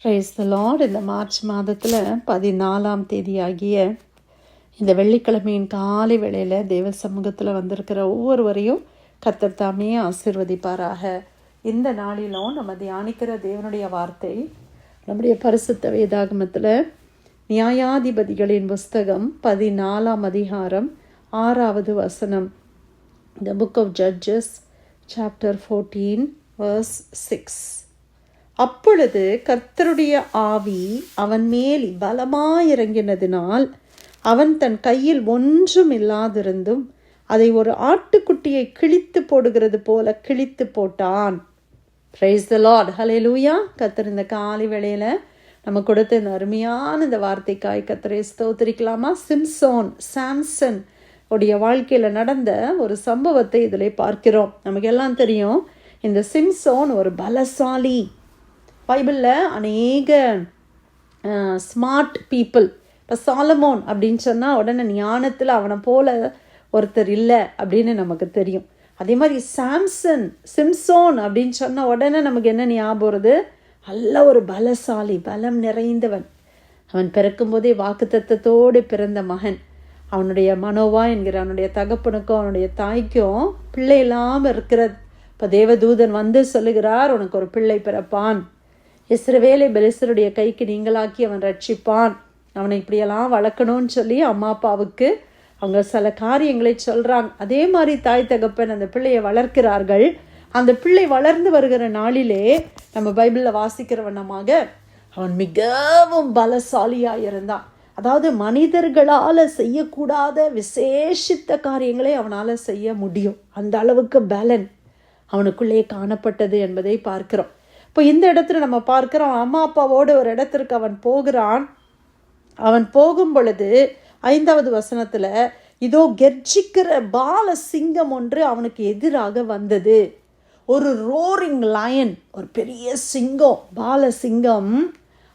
Price the Lord. இந்த March மாதத்தில் 14ஆம் தேதியாகிய இந்த வெள்ளிக்கிழமையின் காலை வேளையில் தேவ சமூகத்தில் வந்திருக்கிற ஒவ்வொருவரையும் கர்த்தர் தாமே ஆசீர்வதிப்பாராக. இந்த நாளிலும் நம்ம தியானிக்கிற தேவனுடைய வார்த்தை நம்முடைய பரிசுத்த வேதாகமத்தில் நியாயாதிபதிகளின் புஸ்தகம் 14ஆம் அதிகாரம் 6வது வசனம். The book of Judges chapter 14 verse 6. அப்பொழுது கர்த்தருடைய ஆவி அவன் மேல் பலமாயிறங்கினதினால் அவன் தன் கையில் ஒன்றும் இல்லாதிருந்தும் அதை ஒரு ஆட்டுக்குட்டியை கிழித்து போடுகிறது போல கிழித்து போட்டான். Praise the Lord. ஹல்லேலூயா. கர்த்தர் இந்த காலை வேளையில் நம்ம கொடுத்த இந்த அருமையான இந்த வார்த்தைக்காய் கர்த்தரை ஸ்தோத்திரிக்கலாமா? சாம்சன் உடைய வாழ்க்கையில் நடந்த ஒரு சம்பவத்தை இதில் பார்க்கிறோம். நமக்கு எல்லாம் தெரியும், இந்த சிம்சோன் ஒரு பலசாலி. பைபிளில் அநேக ஸ்மார்ட் பீப்புள். இப்போ சாலமோன் அப்படின்னு சொன்னால் உடனே ஞானத்தில் அவனை போல ஒருத்தர் இல்லை அப்படின்னு நமக்கு தெரியும். அதே மாதிரி சிம்சோன் அப்படின்னு சொன்ன உடனே நமக்கு என்ன ஞாபகம் வருது? நல்ல ஒரு பலசாலி, பலம் நிறைந்தவன். அவன் பிறக்கும்போதே வாக்குத்தத்தத்தோடு பிறந்த மகன். அவனுடைய மனோவா என்கிற அவனுடைய தகப்பனுக்கும் அவனுடைய தாய்க்கும் பிள்ளை இல்லாமல் இருக்கிற இப்போ தேவதூதன் வந்து சொல்லுகிறார், உனக்கு ஒரு பிள்ளை பிறப்பான், இஸ்ரவேலை பெலிஸ்தருடைய கைக்கு நீங்களாக்கி அவன் ரட்சிப்பான், அவனை இப்படியெல்லாம் வளர்க்கணும்னு சொல்லி அம்மா அப்பாவுக்கு அவங்க சில காரியங்களை சொல்கிறாங்க. அதே மாதிரி தாய் தகப்பன் அந்த பிள்ளையை வளர்க்கிறார்கள். அந்த பிள்ளை வளர்ந்து வருகிற நாளிலே நம்ம பைபிளில் வாசிக்கிற வண்ணமாக அவன் மிகவும் பலசாலியாக இருந்தான். அதாவது மனிதர்களால் செய்யக்கூடாத விசேஷித்த காரியங்களை அவனால் செய்ய முடியும். அந்த அளவுக்கு பலன் அவனுக்குள்ளே காணப்பட்டது என்பதை பார்க்கிறோம். இப்போ இந்த இடத்துல நம்ம பார்க்கிறோம், அம்மா அப்பாவோடு ஒரு இடத்திற்கு அவன் போகிறான். அவன் போகும் பொழுது 5வது வசனத்தில், இதோ கெர்ச்சிக்கிற பால சிங்கம் ஒன்று அவனுக்கு எதிராக வந்தது. ஒரு ரோரிங் லயன், ஒரு பெரிய சிங்கம், பால சிங்கம்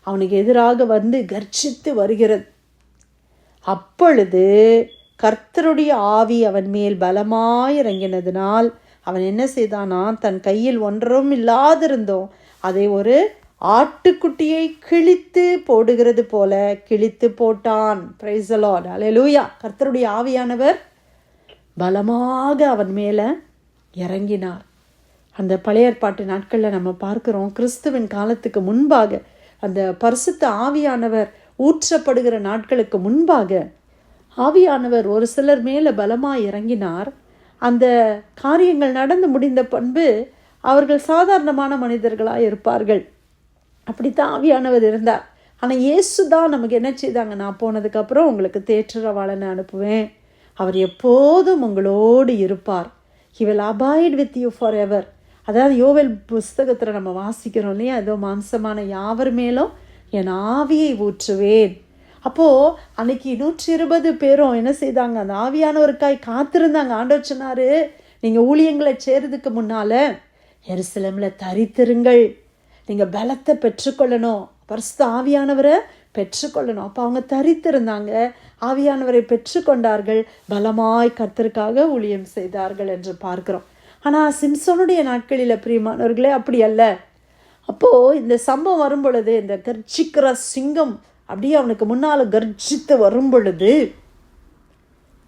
அவனுக்கு எதிராக வந்து கர்ஜித்து வருகிறது. அப்பொழுது கர்த்தருடைய ஆவி அவன் மேல் பலமாயிறங்கினதினால் அவன் என்ன செய்தானா, தன் கையில் ஒன்றும் இல்லாதிருந்தோம் அதை ஒரு ஆட்டுக்குட்டியை கிழித்து போடுகிறது போல கிழித்து போட்டான். Praise the Lord. ஹல்லேலூயா. கர்த்தருடைய ஆவியானவர் பலமாக அவன் மேலே இறங்கினார். அந்த பழைய ஏற்பாட்டு நாட்களில் நம்ம பார்க்கிறோம், கிறிஸ்துவின் காலத்துக்கு முன்பாக அந்த பரிசுத்த ஆவியானவர் ஊற்றப்படுகிற நாட்களுக்கு முன்பாக ஆவியானவர் ஒரு சிலர் மேலே பலமாக இறங்கினார். அந்த காரியங்கள் நடந்து முடிந்த பண்பு அவர்கள் சாதாரணமான மனிதர்களாக இருப்பார்கள். அப்படித்தான் ஆவியானவர் இருந்தார். ஆனால் இயேசு தான் நமக்கு என்ன செய்தாங்க, நான் போனதுக்கப்புறம் உங்களுக்கு தேற்றரவாளனை அனுப்புவேன், அவர் எப்போதும் உங்களோடு இருப்பார், he will abide with you forever. அதாவது யோவேல் புஸ்தகத்தில் நம்ம வாசிக்கிறோம் இல்லையா, ஏதோ மாம்சமான யாவர் மேலும் என் ஆவியை ஊற்றுவேன். அப்போது அன்னைக்கு 120 பேரும் என்ன செய்தாங்க, அந்த ஆவியானவருக்காய் காத்திருந்தாங்க. ஆண்டவர் சொன்னார், நீங்கள் ஊழியங்களை செய்கிறதுக்கு முன்னால் எருசலேமில் தரித்திருங்கள், நீங்கள் பலத்தை பெற்றுக்கொள்ளணும், பரிசுத்த ஆவியானவரை பெற்றுக்கொள்ளணும். அப்போ அவங்க தரித்திருந்தாங்க, ஆவியானவரை பெற்றுக்கொண்டார்கள், பலமாய் கர்த்தருக்காக ஊழியம் செய்தார்கள் என்று பார்க்கிறோம். ஆனால் சிம்சோனுடைய நாட்களில் பிரியமானவர்களே அப்படி அல்ல. அப்போது இந்த சம்பவம் வரும் பொழுது, இந்த கர்ஜிக்கிற சிங்கம் அப்படியே அவனுக்கு முன்னால் கர்ஜித்து வரும் பொழுது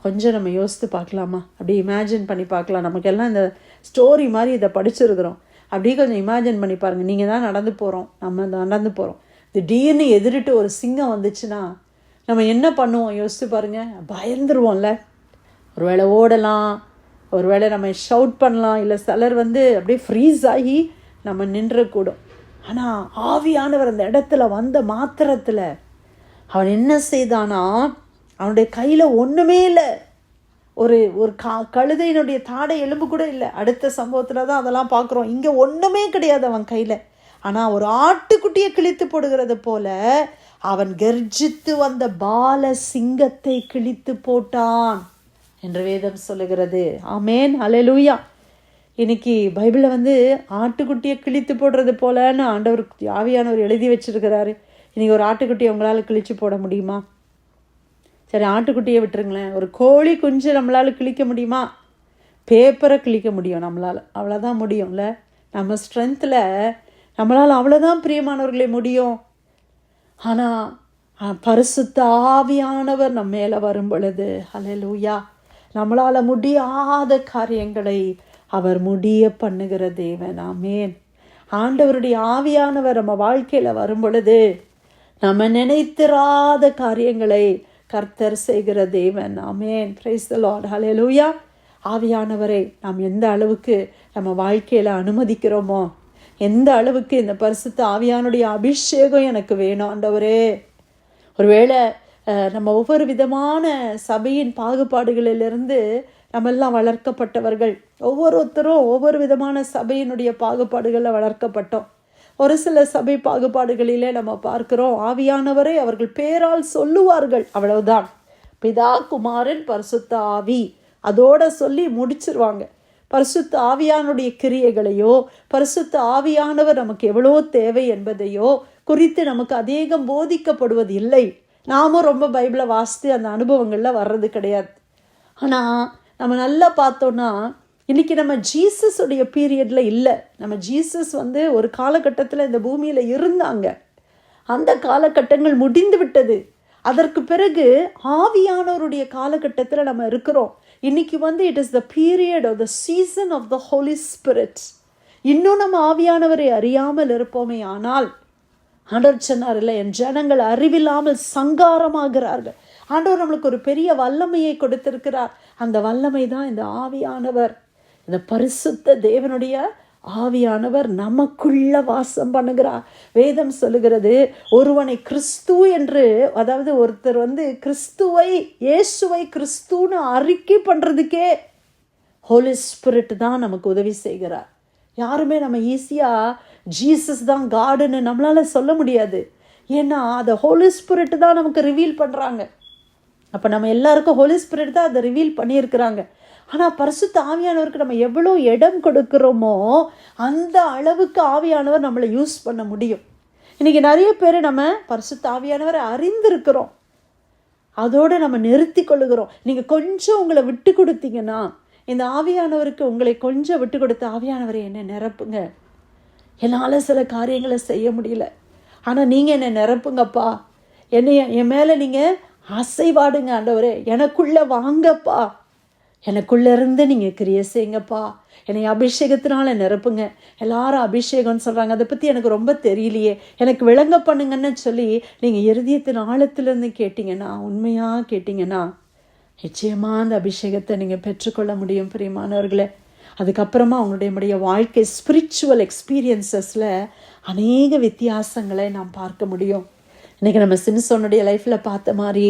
கொஞ்சம் நம்ம யோசித்து பார்க்கலாமா? அப்படி இமேஜின் பண்ணி பார்க்கலாம். நமக்கெல்லாம் இந்த ஸ்டோரி மாதிரி இதை படிச்சிருக்கிறோம். அப்படியே கொஞ்சம் இமேஜின் பண்ணி பாருங்கள். நீங்கள் தான் நடந்து போகிறோம், நம்ம நடந்து போகிறோம், திடீர்னு எதிரிட்டு ஒரு சிங்கம் வந்துச்சுன்னா நம்ம என்ன பண்ணுவோம் யோசித்து பாருங்கள். பயந்துருவோம்ல. ஒருவேளை ஓடலாம், ஒருவேளை நம்ம ஷவுட் பண்ணலாம், இல்லை சிலர் அப்படியே ஃப்ரீஸ் ஆகி நம்ம நின்றக்கூடும். ஆனால் ஆவியானவர் அந்த இடத்துல வந்த மாத்திரத்தில் அவன் என்ன செய்தானா, அவனுடைய கையில் ஒன்றுமே இல்லை, ஒரு கழுதையினுடைய தாடை எலும்பு கூட இல்லை. அடுத்த சம்பவத்தில் தான் அதெல்லாம் பார்க்குறோம். இங்கே ஒன்றுமே கிடையாது அவன் கையில். ஆனால் ஒரு ஆட்டுக்குட்டியை கிழித்து போடுகிறது போல அவன் கர்ஜித்து வந்த பால சிங்கத்தை கிழித்து போட்டான் என்று வேதம் சொல்லுகிறது. ஆமேன். ஹல்லேலூயா. இன்னைக்கு பைபிளில் ஆட்டுக்குட்டியை கிழித்து போடுறது போலன்னு ஆண்டவர் ஆவியானவர் எழுதி வச்சிருக்கிறாரு. இன்றைக்கி ஒரு ஆட்டுக்குட்டியை உங்களால் கிழித்து போட முடியுமா? சரி, ஆட்டுக்குட்டியை விட்டுருங்களேன், ஒரு கோழி குஞ்சு நம்மளால் கிழிக்க முடியுமா? பேப்பரை கிழிக்க முடியும் நம்மளால், அவ்வளோதான் முடியும்ல. நம்ம ஸ்ட்ரென்த்தில் நம்மளால் அவ்வளோதான் பிரியமானவர்களே முடியும். ஆனால் பரிசுத்த ஆவியானவர் நம்ம மேலே வரும் பொழுது ஹல்லேலூயா, நம்மளால் முடியாத காரியங்களை அவர் முடிய பண்ணுகிற தேவன். ஆமென். ஆண்டவருடைய ஆவியானவர் நம்ம வாழ்க்கையில் வரும் பொழுது நம்ம நினைத்திராத காரியங்களை கர்த்தர் செய்கிற தேவன். Amen. Praise the Lord. Hallelujah. ஆவியானவரை நாம் எந்த அளவுக்கு நம்ம வாழ்க்கையில் அனுமதிக்கிறோமோ, எந்த அளவுக்கு இந்த பரிசுத்த ஆவியானுடைய அபிஷேகம் எனக்கு வேணும் ஆண்டவரே. ஒருவேளை நம்ம ஒவ்வொரு விதமான சபையின் பாகுபாடுகளிலிருந்து நம்ம எல்லாம் வளர்க்கப்பட்டவர்கள். ஒவ்வொருத்தரும் ஒவ்வொரு விதமான சபையினுடைய பாகுபாடுகளில் வளர்க்கப்பட்டோம். ஒரு சில சபை பாகுபாடுகளிலே நம்ம பார்க்கிறோம், ஆவியானவரை அவர்கள் பேரால் சொல்லுவார்கள், அவ்வளவுதான். பிதா, குமாரன், பரிசுத்த ஆவி, அதோட சொல்லி முடிச்சிருவாங்க. பரிசுத்த ஆவியானுடைய கிரியைகளையோ, பரிசுத்த ஆவியானவர் நமக்கு எவ்வளோ தேவை என்பதையோ குறித்து நமக்கு அதிகம் போதிக்கப்படுவது இல்லை. நாமும் ரொம்ப பைபிளை வாசித்து அந்த அனுபவங்களில் வர்றது கிடையாது. ஆனால் நம்ம நல்லா பார்த்தோன்னா, இன்றைக்கி நம்ம ஜீசஸுடைய பீரியடில் இல்லை. நம்ம ஜீசஸ் ஒரு காலகட்டத்தில் இந்த பூமியில் இருந்தாங்க. அந்த காலகட்டங்கள் முடிந்து விட்டது. அதற்கு பிறகு ஆவியானவருடைய காலகட்டத்தில் நம்ம இருக்கிறோம். இன்றைக்கி it is the period of the season of the Holy Spirit. இன்னும் நம்ம ஆவியானவரை அறியாமல் இருப்போமே ஆனால், ஆண்டவர் சொன்னார் இல்லை, என் ஜனங்கள் அறிவில்லாமல் சங்காரமாகிறார்கள். ஆண்டவர் நம்மளுக்கு ஒரு பெரிய வல்லமையை கொடுத்திருக்கிறார். அந்த வல்லமை தான் இந்த ஆவியானவர். இந்த பரிசுத்த தேவனுடைய ஆவியானவர் நமக்குள்ள வாசம் பண்ணுகிறார். வேதம் சொல்லுகிறது, ஒருவனை கிறிஸ்து என்று, அதாவது ஒருத்தர் கிறிஸ்துவை, இயேசுவை கிறிஸ்துன்னு அறிக்கை பண்ணுறதுக்கே ஹோலி ஸ்பிரிட் தான் நமக்கு உதவி செய்கிறார். யாருமே நம்ம ஈஸியாக ஜீசஸ் தான் காடுன்னு நம்மளால் சொல்ல முடியாது. ஏன்னா அதை ஹோலி ஸ்பிரிட் தான் நமக்கு ரிவீல் பண்ணுறாங்க. அப்போ நம்ம எல்லாருக்கும் ஹோலி ஸ்பிரிட் தான் அதை ரிவீல் பண்ணியிருக்கிறாங்க. ஆனால் பரிசுத்த ஆவியானவருக்கு நம்ம எவ்வளோ இடம் கொடுக்குறோமோ அந்த அளவுக்கு ஆவியானவர் நம்மளை யூஸ் பண்ண முடியும். இன்றைக்கி நிறைய பேர் நம்ம பரிசுத்த ஆவியானவரை அறிந்திருக்கிறோம், அதோடு நம்ம நிறுத்தி கொள்ளுகிறோம். நீங்கள் கொஞ்சம் உங்களை விட்டு கொடுத்தீங்கன்னா, இந்த ஆவியானவருக்கு உங்களை கொஞ்சம் விட்டு கொடுத்த, ஆவியானவரை என்னை நிரப்புங்க, என்னால் சில காரியங்களை செய்ய முடியல, ஆனால் நீங்கள் என்னை நிரப்புங்கப்பா, என் மேலே நீங்கள் அசைவாடுங்க ஆண்டவரே, எனக்குள்ளே வாங்கப்பா, எனக்குள்ளேருந்து நீங்கள் கிரியை செய்யுங்கப்பா, என்னை அபிஷேகத்தினால நிரப்புங்க. எல்லாரும் அபிஷேகம்னு சொல்கிறாங்க, அதை பற்றி எனக்கு ரொம்ப தெரியலையே, எனக்கு விளங்க பண்ணுங்கன்னு சொல்லி நீங்கள் இருதயத்தின் ஆழத்திலேருந்து கேட்டிங்கன்னா, உண்மையாக கேட்டிங்கன்னா, நிச்சயமாக அந்த அபிஷேகத்தை நீங்கள் பெற்றுக்கொள்ள முடியும் பிரியமானவர்களே. அதுக்கப்புறமா அவங்களுடைய வாழ்க்கை ஸ்பிரிச்சுவல் எக்ஸ்பீரியன்சஸில் அநேக வித்தியாசங்களை நாம் பார்க்க முடியும். இன்றைக்கி நம்ம சிம்சோனுடைய லைஃப்பில் பார்த்த மாதிரி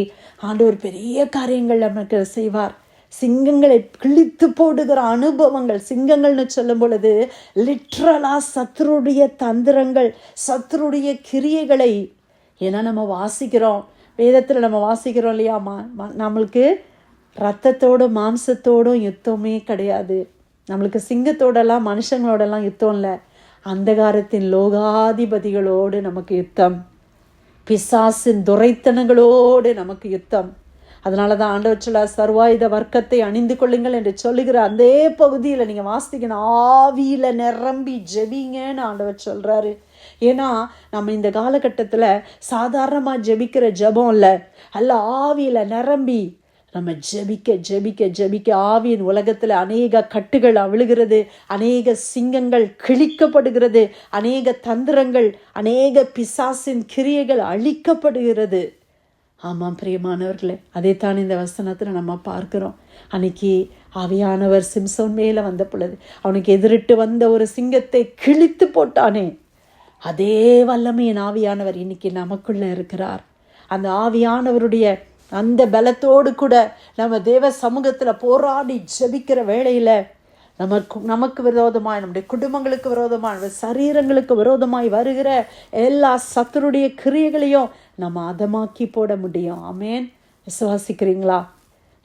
ஆண்டவர் பெரிய காரியங்கள் நமக்கு செய்வார். சிங்கங்களை கிழித்து போடுகிற அனுபவங்கள், சிங்கங்கள்னு சொல்லும் பொழுது லிட்ரலாக சத்துருடைய தந்திரங்கள், சத்துருடைய கிரியைகளை, ஏன்னா நம்ம வாசிக்கிறோம், வேதத்தில் நம்ம வாசிக்கிறோம் இல்லையா, நம்மளுக்கு ரத்தத்தோடும் மாம்சத்தோடும் யுத்தமே கிடையாது. நம்மளுக்கு சிங்கத்தோடலாம் மனுஷங்களோடலாம் யுத்தம் இல்லை, அந்தகாரத்தின் லோகாதிபதிகளோடு நமக்கு யுத்தம், பிசாசின் துரைத்தனங்களோடு நமக்கு யுத்தம். அதனால தான் ஆண்டவர் சொல்ல, சர்வாயுத வர்க்கத்தை அணிந்து கொள்ளுங்கள் என்று சொல்லுகிற அந்த பகுதியில் நீங்கள் வாசிக்கணும், ஆவியில் நிரம்பி ஜெபிங்கன்னு ஆண்டவர் சொல்கிறாரு. ஏன்னா நம்ம இந்த காலகட்டத்தில் சாதாரணமாக ஜெபிக்கிற ஜெபம் இல்லை, அல்ல, ஆவியில் நிரம்பி நம்ம ஜெபிக்க ஜெபிக்க ஜெபிக்க ஆவியின் உலகத்தில் அநேக கட்டுகள் அவிழுகிறது, அநேக சிங்கங்கள் கிழிக்கப்படுகிறது, அநேக தந்திரங்கள், அநேக பிசாசின் கிரியைகள் அழிக்கப்படுகிறது. ஆமாம் பிரியமானவர்களே, அதைத்தான் இந்த வசனத்தில் நம்ம பார்க்கிறோம். அன்னைக்கு ஆவியானவர் சிம்சோன் மேலே வந்த பொழுது அவனுக்கு எதிரிட்டு வந்த ஒரு சிங்கத்தை கிழித்து போட்டானே, அதே வல்லமையின் ஆவியானவர் இன்னைக்கு நமக்குள்ளே இருக்கிறார். அந்த ஆவியானவருடைய அந்த பலத்தோடு கூட நம்ம தேவ சமூகத்தில் போராடி ஜெபிக்கிற வேளையில் நமக்கு விரோதமாய், நம்முடைய குடும்பங்களுக்கு விரோதமாய், நம்ம சரீரங்களுக்கு விரோதமாய் வருகிற எல்லா சத்துருடைய கிரியைகளையும் நம்ம அதமாக்கி போட முடியும். ஆமேன். விசுவாசிக்கிறீங்களா?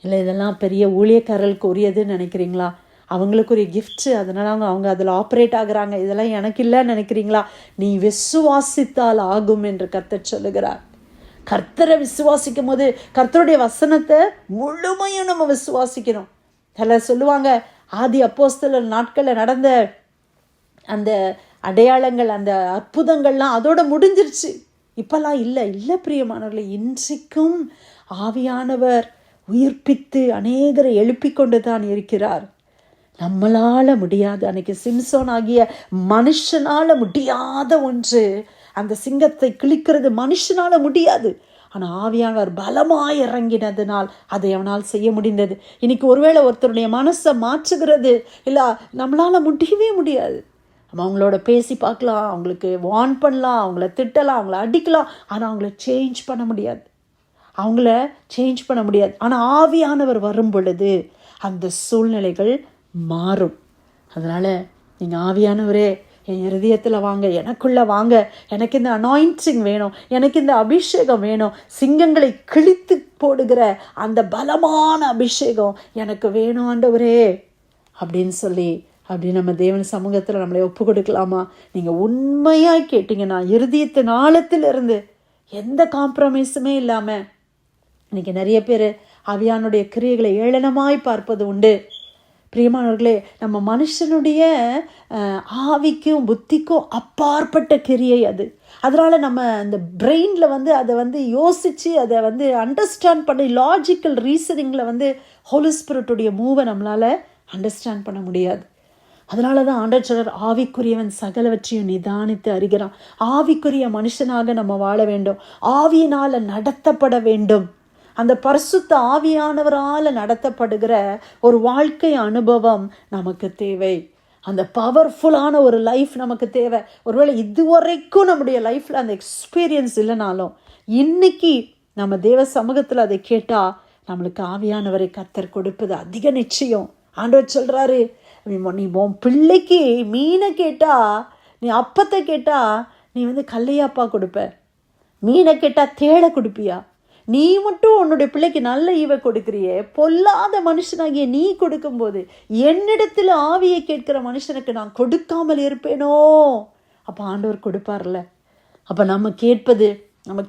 இல்லை இதெல்லாம் பெரிய ஊழியக்காரர்களுக்கு உரியதுன்னு நினைக்கிறீங்களா? அவங்களுக்கு ஒரு கிஃப்ட்ஸு, அதனால் அவங்க அதில் ஆப்ரேட் ஆகுறாங்க, இதெல்லாம் எனக்கு இல்லைன்னு நினைக்கிறீங்களா? நீ விசுவாசித்தால் ஆகும் என்று கர்த்தர் சொல்லுகிறார். கர்த்தரை விசுவாசிக்கும் போது கர்த்தருடைய வசனத்தை முழுமையும் நம்ம விசுவாசிக்கணும். அதில் சொல்லுவாங்க, ஆதி அப்போஸ்தலர் நாட்களில் நடந்த அந்த அடையாளங்கள், அந்த அற்புதங்கள்லாம் அதோட முடிஞ்சிருச்சு. இப்பெல்லாம் இல்லை பிரியமானவர்களே. இன்றைக்கும் ஆவியானவர் உயிர்ப்பித்து அநேகரை எழுப்பி கொண்டு தான் இருக்கிறார். நம்மளால முடியாது, அன்னைக்கு சிம்சோன் ஆகிய மனுஷனால முடியாத ஒன்று, அந்த சிங்கத்தை கிழிக்கிறது மனுஷனால முடியாது. ஆனால் ஆவியானவர் பலமாய் இறங்கினதுனால் அதை அவனால் செய்ய முடிந்தது. இன்னைக்கு ஒருவேளை ஒருத்தருடைய மனசை மாற்றுகிறது இல்லை, நம்மளால முடியவே முடியாது. நம்ம அவங்களோட பேசி பார்க்கலாம், அவங்களுக்கு வார்ன் பண்ணலாம், அவங்கள திட்டலாம், அவங்கள அடிக்கலாம், ஆனால் அவங்கள சேஞ்ச் பண்ண முடியாது. ஆனால் ஆவியானவர் வரும் பொழுது அந்த சூழ்நிலைகள் மாறும். அதனால் நீங்கள் ஆவியானவரே என் இருதயத்தில் வாங்க, எனக்குள்ளே வாங்க, எனக்கு இந்த அனாயிண்டிங் வேணும், எனக்கு இந்த அபிஷேகம் வேணும், சிங்கங்களை கிழித்து போடுகிற அந்த பலமான அபிஷேகம் எனக்கு வேணும் ஆண்டவரே அப்படி நம்ம தேவன் சமூகத்தில் நம்மளை ஒப்பு கொடுக்கலாமா? நீங்கள் உண்மையாக கேட்டிங்கன்னா இருதயத்தின் ஆழத்திலிருந்து எந்த காம்ப்ரமைஸுமே இல்லாமல். இன்றைக்கி நிறைய பேர் ஆவியானுடைய கிரியைகளை ஏளனமாய் பார்ப்பது உண்டு. பிரியமானவர்களே, நம்ம மனுஷனுடைய ஆவிக்கும் புத்திக்கும் அப்பாற்பட்ட கிரியை அது. அதனால் நம்ம அந்த பிரெயினில் அதை யோசித்து அதை அண்டர்ஸ்டாண்ட் பண்ணி லாஜிக்கல் ரீசனிங்கில் ஹோலி ஸ்பிரிட்டுடைய மூவை நம்மளால் அண்டர்ஸ்டாண்ட் பண்ண முடியாது. அதனால தான் ஆண்டவர் சொல்றார், ஆவிக்குரியவன் சகலவற்றையும் நிதானித்து அறிகிறான். ஆவிக்குரிய மனுஷனாக நம்ம வாழ வேண்டும், ஆவியினால் நடத்தப்பட வேண்டும். அந்த பரிசுத்த ஆவியானவரால் நடத்தப்படுகிற ஒரு வாழ்க்கை அனுபவம் நமக்கு தேவை. அந்த பவர்ஃபுல்லான ஒரு லைஃப் நமக்கு தேவை. ஒருவேளை இதுவரைக்கும் நம்முடைய லைஃப்பில் அந்த எக்ஸ்பீரியன்ஸ் இல்லைனாலும் இன்னைக்கு நம்ம தேவ சமூகத்தில் அதை கேட்டால் நம்மளுக்கு ஆவியானவரை கர்த்தர் கொடுப்பது அதிக நிச்சயம். ஆண்டவர் சொல்கிறாரு, நீ உன் பிள்ளைக்கு மீனை கேட்டா, நீ அப்பத்தை கேட்டா நீ கல்லையாப்பா கொடுப்ப, மீனை கேட்டா தேளை கொடுப்பியா? நீ மட்டும் உன்னுடைய பிள்ளைக்கு நல்ல ஈவை கொடுக்குறியே, பொல்லாத மனுஷனாகிய நீ கொடுக்கும்போது என்னிடத்தில் ஆவியை கேட்கிற மனுஷனுக்கு நான் கொடுக்காமல் இருப்பேனோ? அப்போ ஆண்டவர் கொடுப்பார்ல. அப்போ நம்ம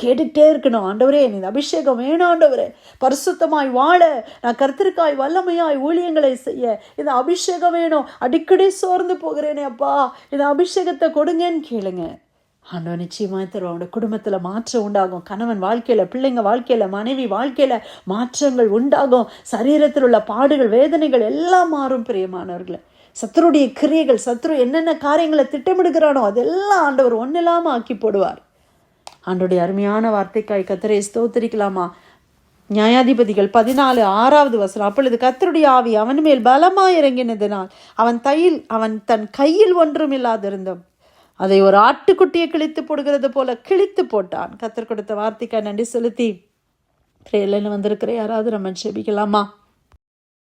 கேட்டுக்கிட்டே இருக்கணும், ஆண்டவரே நீ அபிஷேகம் வேணும், ஆண்டவரே பரிசுத்தமாய் வாழ, நான் கர்த்தருக்காய் வல்லமையாய் ஊழியங்களை செய்ய இந்த அபிஷேகம் வேணும், அடிக்கடி சோர்ந்து போகிறேனே அப்பா, இந்த அபிஷேகத்தை கொடுங்கன்னு கேளுங்க. ஆண்டவர் நிச்சயமாக தருவோம். அவனோட குடும்பத்தில் மாற்றம் உண்டாகும், கணவன் வாழ்க்கையில், பிள்ளைங்க வாழ்க்கையில், மனைவி வாழ்க்கையில் மாற்றங்கள் உண்டாகும், சரீரத்தில் உள்ள பாடுகள் வேதனைகள் எல்லாம் மாறும். பிரியமானவர்களை, சத்துருடைய கிரியைகள், சத்துரு என்னென்ன காரியங்களை திட்டமிடுகிறானோ அதெல்லாம் ஆண்டவர் ஒன்றில்லாமல் ஆக்கி போடுவார். ஆண்டோடைய அருமையான வார்த்தைக்காய் கர்த்தரை ஸ்தோத்திரிக்கலாமா? நியாயாதிபதிகள் 14:6 அப்பொழுது கர்த்தருடைய ஆவி அவன் மேல் பலமாய் இறங்கினதினால் அவன் தன் கையில் ஒன்றும் இல்லாதிருந்தும் அதை ஒரு ஆட்டுக்குட்டியை கிழித்து போடுகிறது போல கிழித்து போட்டான். கர்த்தர் கொடுத்த வார்த்தைக்காய் நன்றி செலுத்தி பிரேயர்ல வந்திருக்கிற யாராவது நம்ம ஜெபிக்கலாமா?